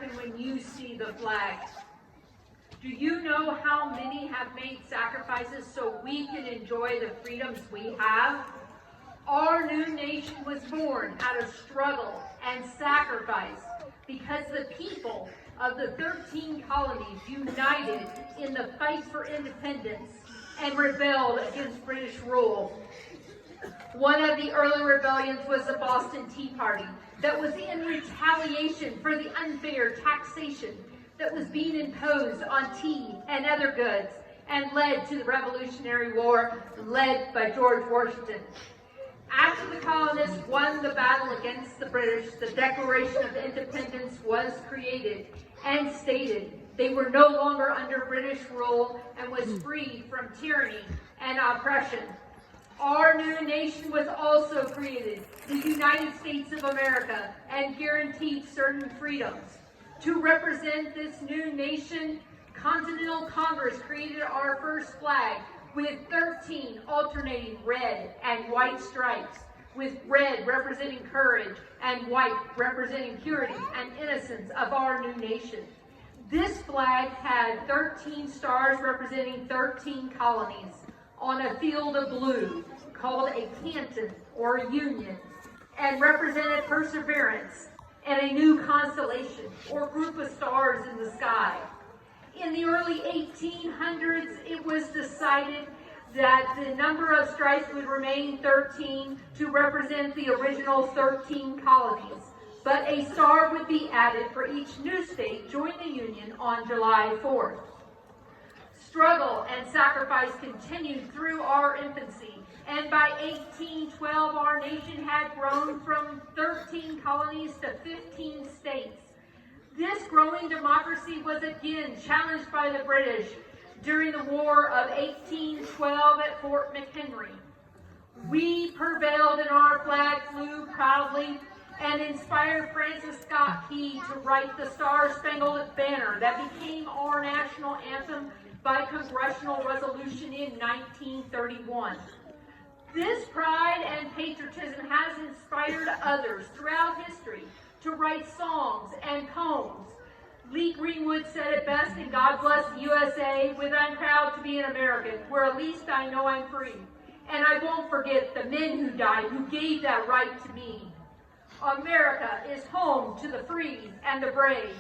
American when you see the flag? Do you know how many have made sacrifices so we can enjoy the freedoms we have? Our new nation was born out of struggle and sacrifice because the people of the 13 colonies united in the fight for independence and rebelled against British rule. One of the early rebellions was the Boston Tea Party that was in retaliation for the unfair taxation that was being imposed on tea and other goods and led to the Revolutionary War led by George Washington. After the colonists won the battle against the British, the Declaration of Independence was created and stated they were no longer under British rule and was freed from tyranny and oppression. Our new nation was also created, the United States of America, and guaranteed certain freedoms. To represent this new nation, Continental Congress created our first flag with 13 alternating red and white stripes, with red representing courage and white representing purity and innocence of our new nation. This flag had 13 stars representing 13 colonies on a field of blue called a canton or a union, and represented perseverance and a new constellation or group of stars in the sky. In the early 1800s, it was decided that the number of stripes would remain 13 to represent the original 13 colonies, but a star would be added for each new state joining the Union on July 4th. Struggle and sacrifice continued through our infancy, and by 1812 our nation had grown from 13 colonies to 15 states. This growing democracy was again challenged by the British during the War of 1812 at Fort McHenry. We prevailed and our flag flew proudly and inspired Francis Scott Key to write the Star-Spangled Banner that became our national anthem by congressional resolution in 1931. This pride and patriotism has inspired others throughout history to write songs and poems. Lee Greenwood said it best in God Bless the USA with I'm proud to be an American, where at least I know I'm free. And I won't forget the men who died, who gave that right to me. America is home to the free and the brave.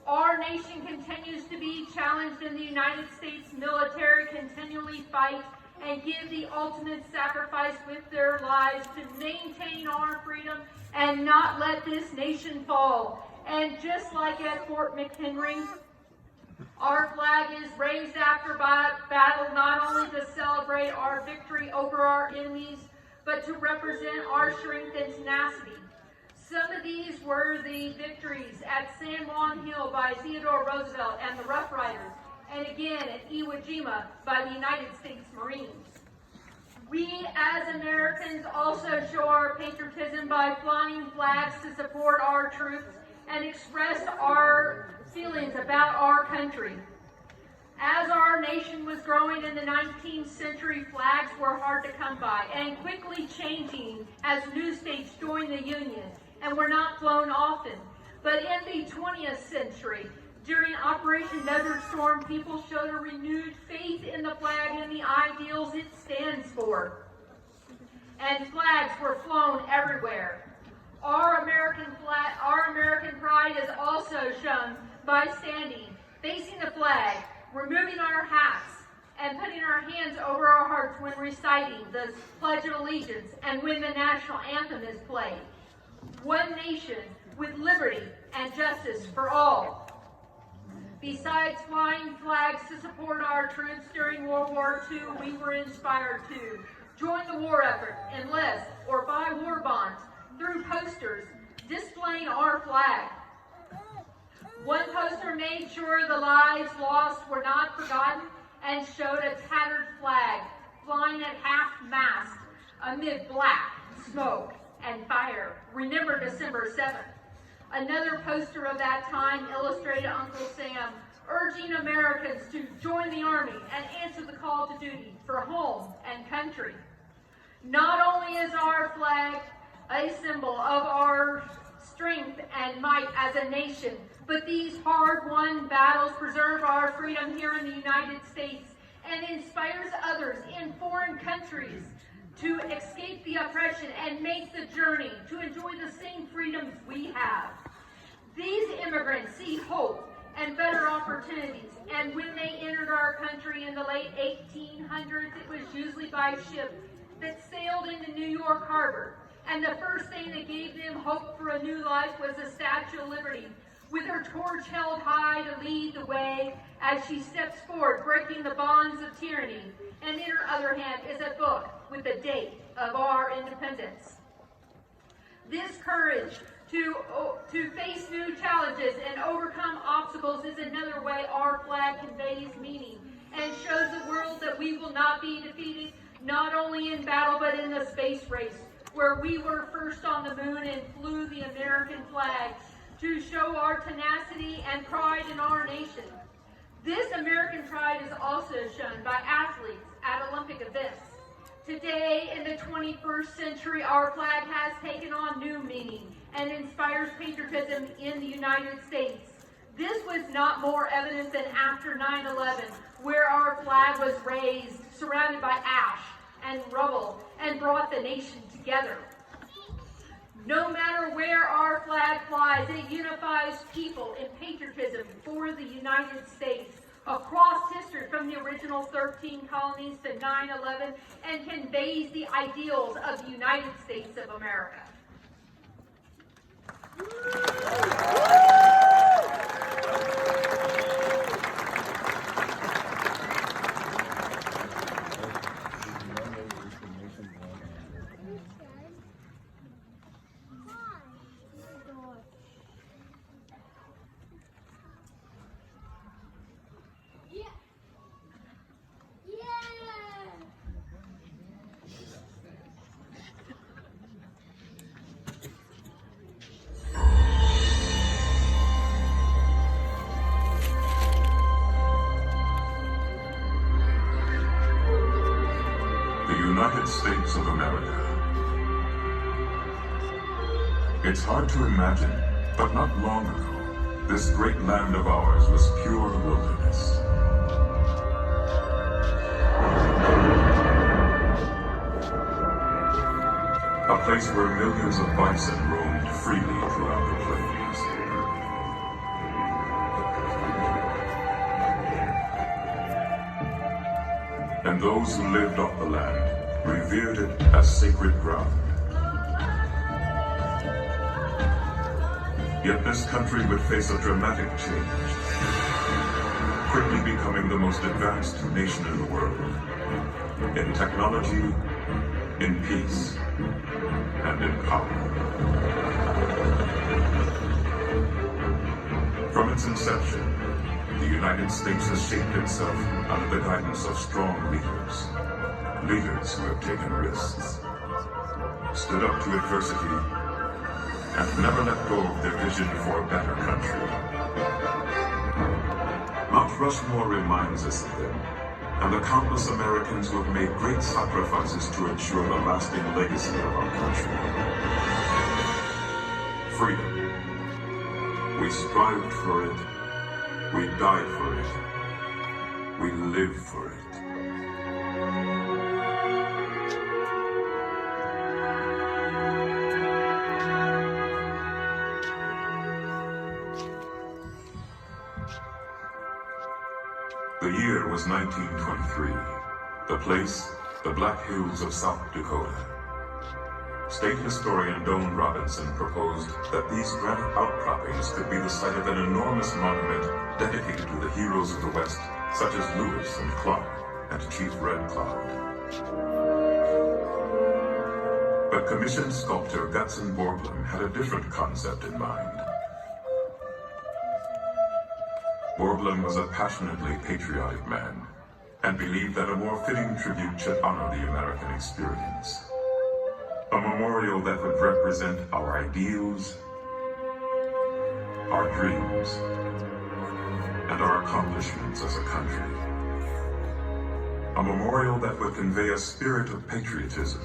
Our nation continues to be challenged, and the United States military continually fight and give the ultimate sacrifice with their lives to maintain our freedom and not let this nation fall. And just like at Fort McHenry, our flag is raised after battle not only to celebrate our victory over our enemies, but to represent our strength and tenacity. Some of these were the victories at San Juan Hill by Theodore Roosevelt and the Rough Riders, and again at Iwo Jima by the United States Marines. We as Americans also show our patriotism by flying flags to support our troops and express our feelings about our country. As our nation was growing in the 19th century, flags were hard to come by and quickly changing as new states joined the Union and were not flown often. But in the 20th century, during Operation Desert Storm, people showed a renewed faith in the flag and the ideals it stands for. And flags were flown everywhere. Our American pride is also shown by standing, facing the flag, removing our hats, and putting our hands over our hearts when reciting the Pledge of Allegiance and when the national anthem is played. One nation with liberty and justice for all. Besides flying flags to support our troops during World War II, we were inspired to join the war effort, enlist, or buy war bonds through posters displaying our flag. One poster made sure the lives lost were not forgotten and showed a tattered flag flying at half-mast amid black smoke and fire. Remember December 7th. Another poster of that time illustrated Uncle Sam urging Americans to join the Army and answer the call to duty for home and country. Not only is our flag a symbol of our strength and might as a nation, But these hard-won battles preserve our freedom here in the United States and inspires others in foreign countries to escape the oppression and make the journey to enjoy the same freedoms we have. These immigrants see hope and better opportunities, and when they entered our country in the late 1800s, it was usually by ship that sailed into New York Harbor. And the first thing that gave them hope for a new life was the Statue of Liberty, with her torch held high to lead the way as she steps forward, breaking the bonds of tyranny. And in her other hand is a book with the date of our independence. This courage to face new challenges and overcome obstacles is another way our flag conveys meaning and shows the world that we will not be defeated, not only in battle but in the space race, where we were first on the moon and flew the American flag to show our tenacity and pride in our nation. This American pride is also shown by athletes at Olympic events. Today, in the 21st century, our flag has taken on new meaning and inspires patriotism in the United States. This was not more evident than after 9/11, where our flag was raised, surrounded by ash and rubble, and brought the nation together. No matter where our flag flies, it unifies people in patriotism for the United States across history, from the original 13 colonies to 9/11, and conveys the ideals of the United States of America. United States of America. It's hard to imagine, but not long ago, this great land of ours was pure wilderness. A place where millions of bison roamed freely throughout the plains. And those who lived off the land revered it as sacred ground. Yet this country would face a dramatic change, quickly becoming the most advanced nation in the world, in technology, in peace, and in power. From its inception, the United States has shaped itself under the guidance of strong leaders. Leaders who have taken risks, stood up to adversity, and never let go of their vision for a better country. Mount Rushmore reminds us of them, and the countless Americans who have made great sacrifices to ensure the lasting legacy of our country. Freedom. We strived for it, we died for it, we live for it. The year was 1923. The place, the Black Hills of South Dakota. State historian Doane Robinson proposed that these granite outcroppings could be the site of an enormous monument dedicated to the heroes of the West, such as Lewis and Clark and Chief Red Cloud. But commissioned sculptor Gutzon Borglum had a different concept in mind. Borglum was a passionately patriotic man, and believed that a more fitting tribute should honor the American experience. A memorial that would represent our ideals, our dreams, and our accomplishments as a country. A memorial that would convey a spirit of patriotism.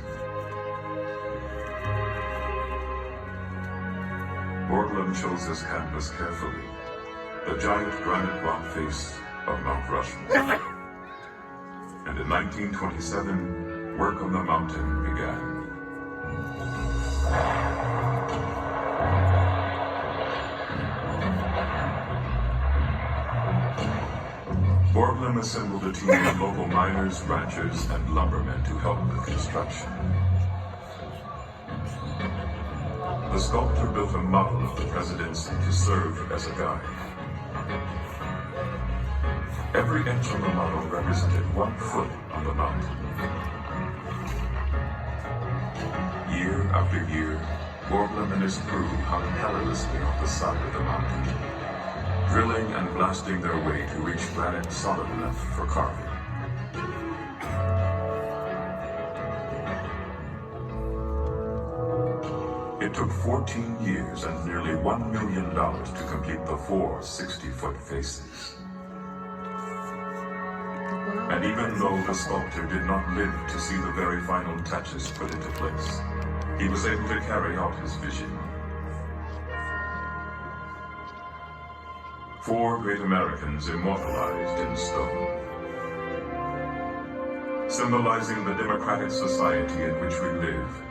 Borglum chose this canvas carefully, the giant granite rock face of Mount Rushmore. And in 1927, work on the mountain began. Borglum assembled a team of local miners, ranchers, and lumbermen to help with construction. The sculptor built a model of the presidency to serve as a guide. Every inch on the model represented 1 foot on the mountain. Year after year, Borglum and his crew hung tirelessly on the side of the mountain, drilling and blasting their way to reach granite solid enough for carving. It took 14 years and nearly $1 million to complete the 4 60-foot faces. And even though the sculptor did not live to see the very final touches put into place, he was able to carry out his vision. 4 great Americans immortalized in stone, symbolizing the democratic society in which we live,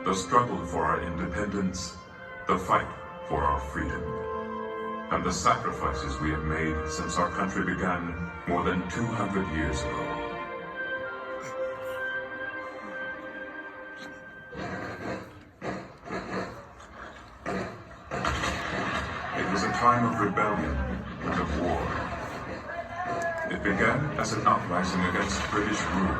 the struggle for our independence, the fight for our freedom, and the sacrifices we have made since our country began more than 200 years ago. It was a time of rebellion and of war. It began as an uprising against British rule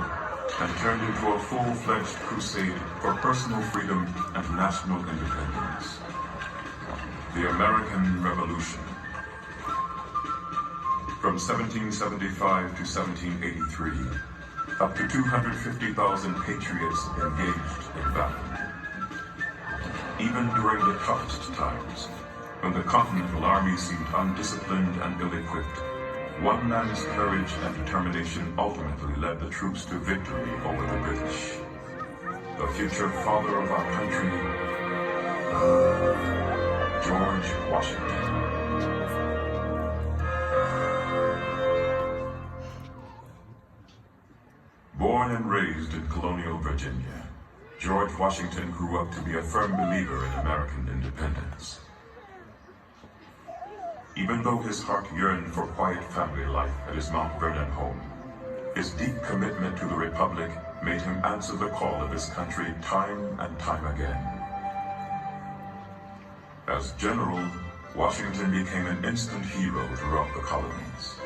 and turned into a full-fledged crusade for personal freedom and national independence. The American Revolution. From 1775 to 1783, up to 250,000 patriots engaged in battle. Even during the toughest times, when the Continental Army seemed undisciplined and ill-equipped, one man's courage and determination ultimately led the troops to victory over the British. The future father of our country, George Washington. Born and raised in colonial Virginia, George Washington grew up to be a firm believer in American independence. Even though his heart yearned for quiet family life at his Mount Vernon home, his deep commitment to the Republic made him answer the call of his country time and time again. As general, Washington became an instant hero throughout the colonies.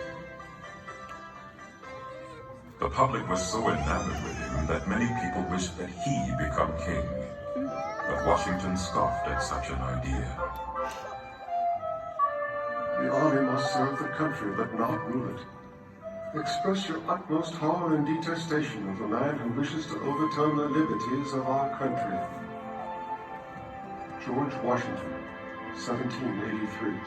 The public was so enamored with him that many people wished that he become king. But Washington scoffed at such an idea. The army must serve the country, but not rule it. Express your utmost horror and detestation of the man who wishes to overturn the liberties of our country. George Washington, 1783.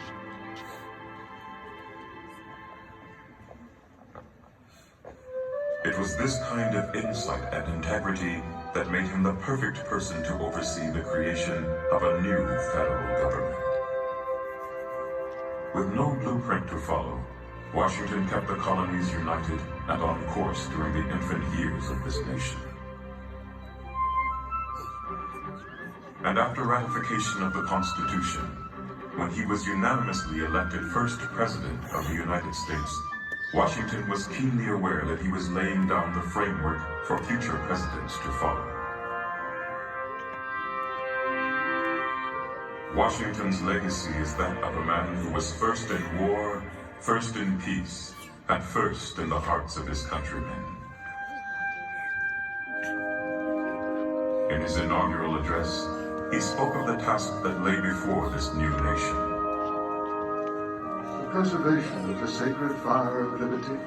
It was this kind of insight and integrity that made him the perfect person to oversee the creation of a new federal government. With no blueprint to follow, Washington kept the colonies united and on course during the infant years of this nation. And after ratification of the Constitution, when he was unanimously elected first President of the United States, Washington was keenly aware that he was laying down the framework for future presidents to follow. Washington's legacy is that of a man who was first in war, first in peace, and first in the hearts of his countrymen. In his inaugural address, he spoke of the task that lay before this new nation. The preservation of the sacred fire of liberty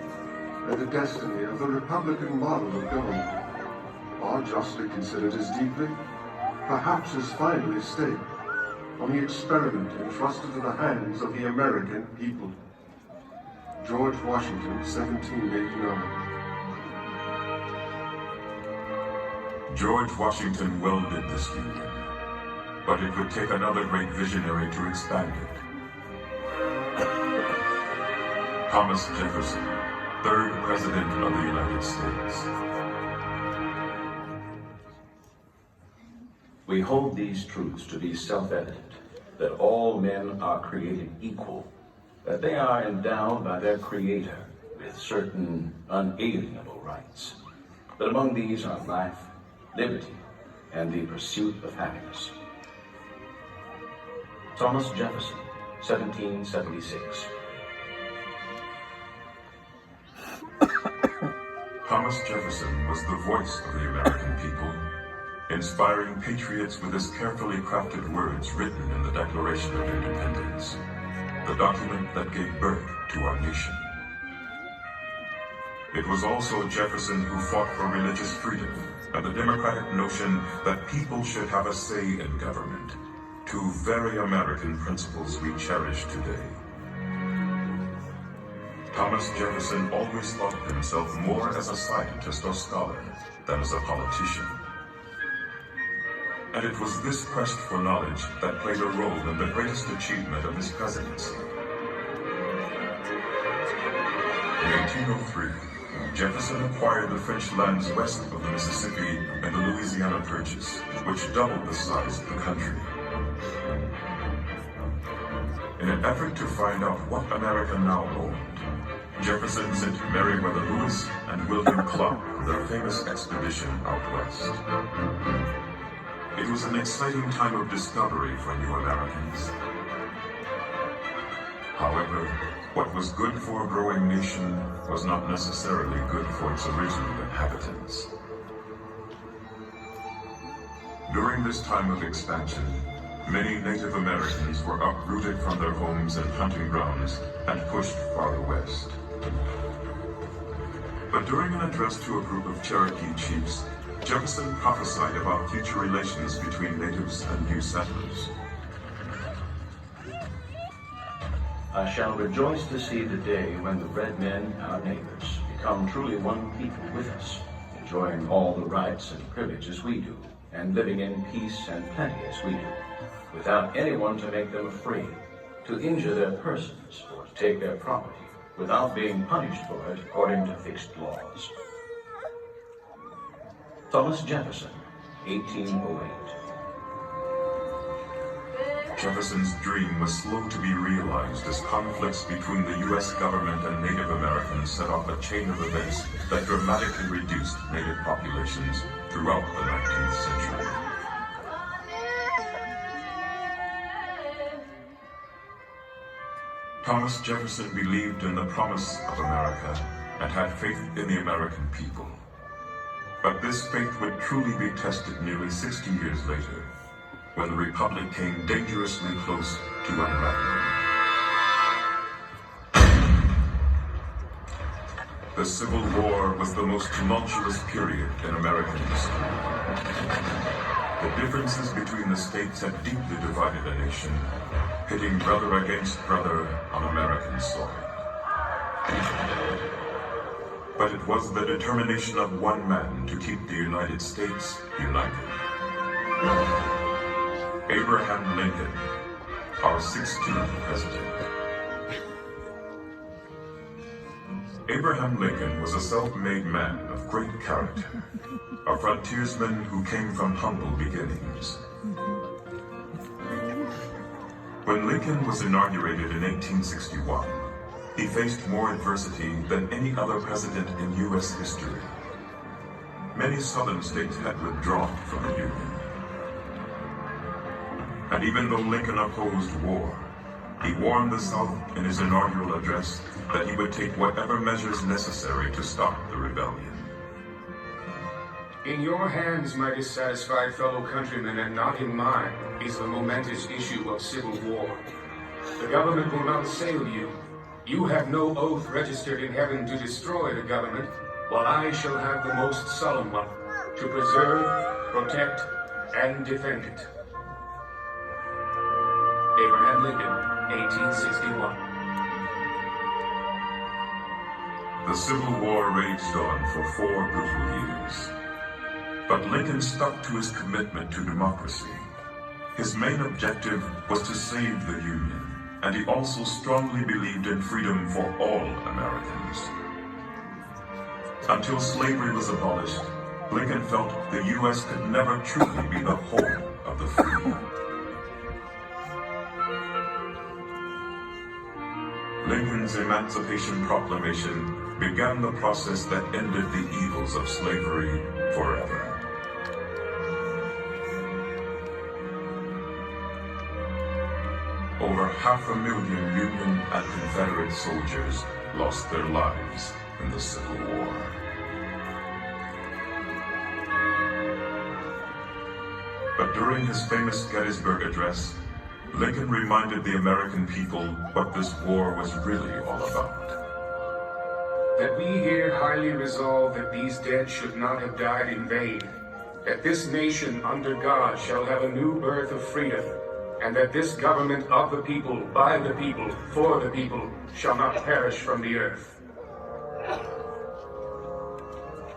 and the destiny of the Republican model of government are justly considered as deeply, perhaps as finally staked, on the experiment entrusted to the hands of the American people. George Washington, 1789. George Washington welded this union, but it would take another great visionary to expand it. Thomas Jefferson, 3rd President of the United States. We hold these truths to be self-evident, that all men are created equal, that they are endowed by their Creator with certain unalienable rights, that among these are life, liberty, and the pursuit of happiness. Thomas Jefferson, 1776. Thomas Jefferson was the voice of the American people, inspiring patriots with his carefully crafted words written in the Declaration of Independence, the document that gave birth to our nation. It was also Jefferson who fought for religious freedom and the democratic notion that people should have a say in government, two very American principles we cherish today. Thomas Jefferson always thought of himself more as a scientist or scholar than as a politician. And it was this quest for knowledge that played a role in the greatest achievement of his presidency. In 1803, Jefferson acquired the French lands west of the Mississippi and the Louisiana Purchase, which doubled the size of the country. In an effort to find out what America now owned, Jefferson sent Meriwether Lewis and William Clark on their famous expedition out west. It was an exciting time of discovery for new Americans. However, what was good for a growing nation was not necessarily good for its original inhabitants. During this time of expansion, many Native Americans were uprooted from their homes and hunting grounds and pushed farther west. But during an address to a group of Cherokee chiefs, Jefferson prophesied about future relations between natives and new settlers. I shall rejoice to see the day when the red men, our neighbors, become truly one people with us, enjoying all the rights and privileges we do, and living in peace and plenty as we do, without anyone to make them afraid, to injure their persons, or to take their property, without being punished for it according to fixed laws. Thomas Jefferson, 1808. Jefferson's dream was slow to be realized as conflicts between the U.S. government and Native Americans set off a chain of events that dramatically reduced Native populations throughout the 19th century. Thomas Jefferson believed in the promise of America and had faith in the American people. But this faith would truly be tested nearly 60 years later, when the Republic came dangerously close to unraveling. The Civil War was the most tumultuous period in American history. The differences between the states had deeply divided a nation, pitting brother against brother on American soil. But it was the determination of one man to keep the United States united. Abraham Lincoln, our 16th president. Abraham Lincoln was a self-made man of great character, a frontiersman who came from humble beginnings. When Lincoln was inaugurated in 1861, he faced more adversity than any other president in U.S. history. Many southern states had withdrawn from the Union. And even though Lincoln opposed war, he warned the South in his inaugural address that he would take whatever measures necessary to stop the rebellion. In your hands, my dissatisfied fellow countrymen, and not in mine, is the momentous issue of civil war. The government will not assail you. You have no oath registered in heaven to destroy the government, while I shall have the most solemn one, to preserve, protect, and defend it. Abraham Lincoln, 1861. The Civil War raged on for 4 brutal years. But Lincoln stuck to his commitment to democracy. His main objective was to save the Union and he also strongly believed in freedom for all Americans. Until slavery was abolished, Lincoln felt the U.S. could never truly be the home of the free. Lincoln's Emancipation Proclamation began the process that ended the evils of slavery forever. Over 500,000 Union and Confederate soldiers lost their lives in the Civil War. But during his famous Gettysburg Address, Lincoln reminded the American people what this war was really all about. That we here highly resolve that these dead should not have died in vain, that this nation under God shall have a new birth of freedom, and that this government of the people, by the people, for the people, shall not perish from the earth.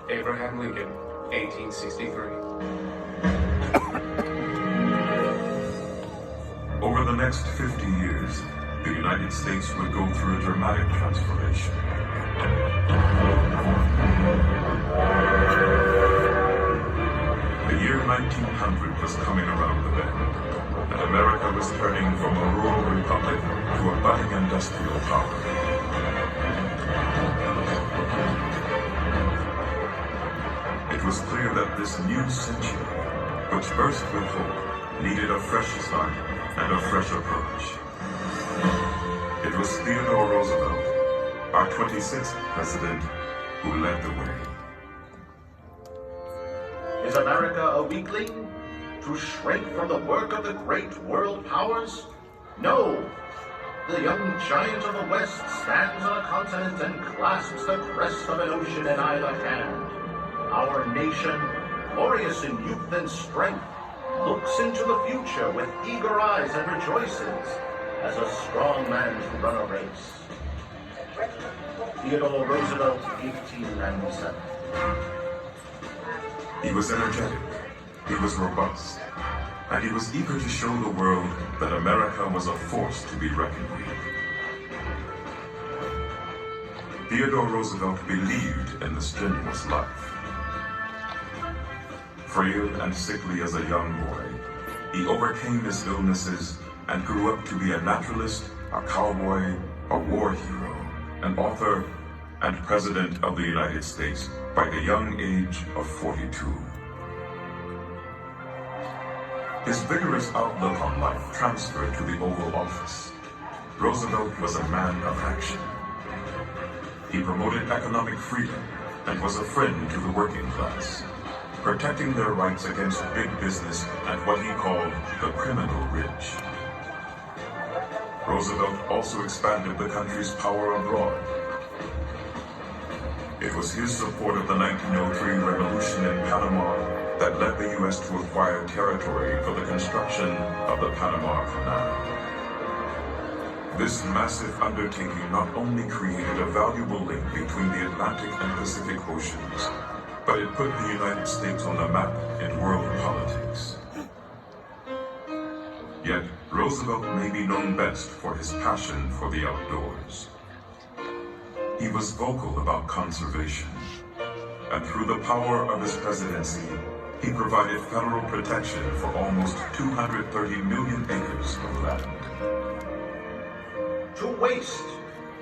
Abraham Lincoln, 1863. Over the next 50 years, the United States would go through a dramatic transformation. The year 1900 was coming around the bend, and America was turning from a rural republic to a budding industrial power. It was clear that this new century, which burst with hope, needed a fresh start and a fresh approach. It was Theodore Roosevelt, our 26th president, who led the way. Is America a weakling, to shrink from the work of the great world powers? No! The young giant of the West stands on a continent and clasps the crest of an ocean in either hand. Our nation, glorious in youth and strength, looks into the future with eager eyes and rejoices as a strong man to run a race. Theodore Roosevelt, 1897. He was energetic, he was robust, and he was eager to show the world that America was a force to be reckoned with. Theodore Roosevelt believed in the strenuous life. Frail and sickly as a young boy, he overcame his illnesses and grew up to be a naturalist, a cowboy, a war hero, an author, and President of the United States by the young age of 42. His vigorous outlook on life transferred to the Oval Office. Roosevelt was a man of action. He promoted economic freedom and was a friend to the working class, protecting their rights against big business and what he called the criminal rich. Roosevelt also expanded the country's power abroad. It was his support of the 1903 revolution in Panama that led the U.S. to acquire territory for the construction of the Panama Canal. This massive undertaking not only created a valuable link between the Atlantic and Pacific Oceans, but it put the United States on the map in world politics. Yet, Roosevelt may be known best for his passion for the outdoors. He was vocal about conservation, and through the power of his presidency, he provided federal protection for almost 230 million acres of land. To waste,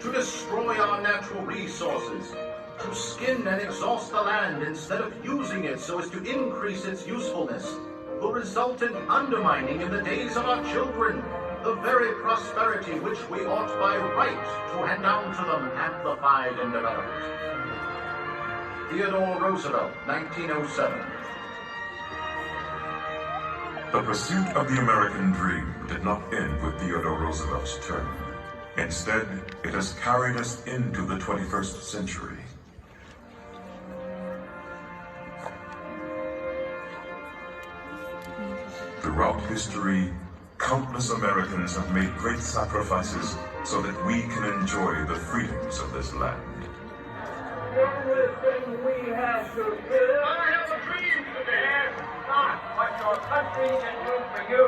to destroy our natural resources, to skin and exhaust the land instead of using it so as to increase its usefulness, will result in undermining in the days of our children the very prosperity which we ought by right to hand down to them amplified and developed. Theodore Roosevelt, 1907. The pursuit of the American dream did not end with Theodore Roosevelt's term. Instead, it has carried us into the 21st century. Throughout history, countless Americans have made great sacrifices so that we can enjoy the freedoms of this land. Everything we have to give. I have a dream, Dad. Not what your country can do for you.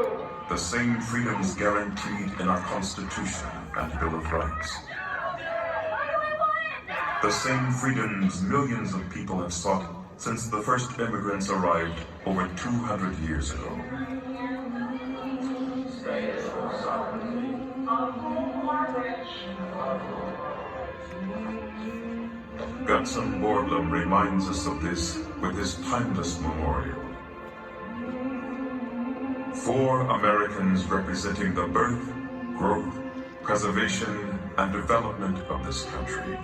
the same freedoms guaranteed in our Constitution and Bill of Rights. The same freedoms millions of people have sought since the first immigrants arrived over 200 years ago. Gutzon Borglum reminds us of this with his timeless memorial. 4 Americans representing the birth, growth, preservation, and development of this country.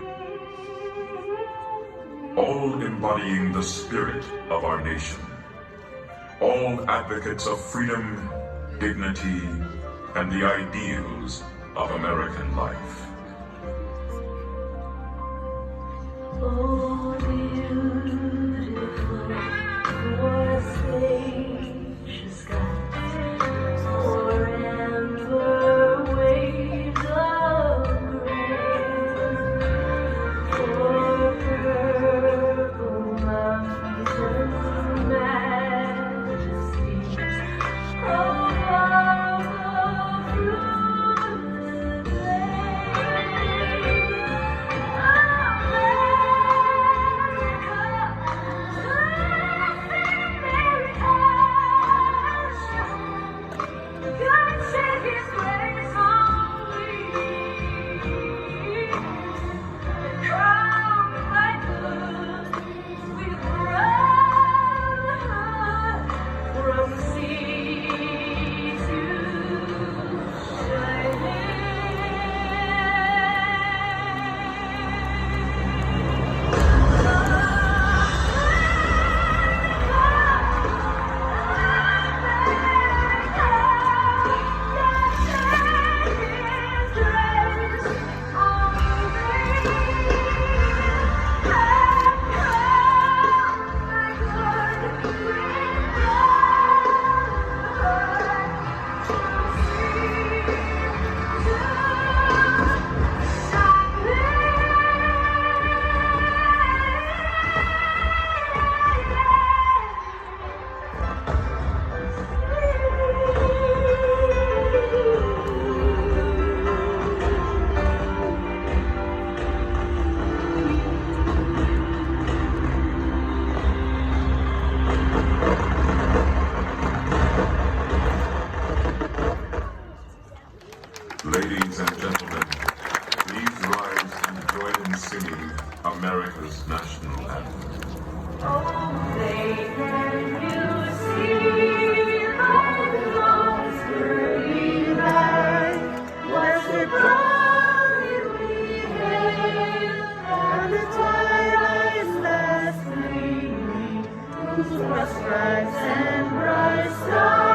All embodying the spirit of our nation. All advocates of freedom, dignity, and the ideals of American life. Oh, beautiful for spacious skies, for amber waves of grain, for purple mountains' majesties, above the fruitless plain. Ladies and gentlemen, please rise and join in singing America's national anthem. Oh, babe, can you see the clouds hurrying by? What's the glory we hailed, and the twilight's last gleaming, whose rough stripes and bright stars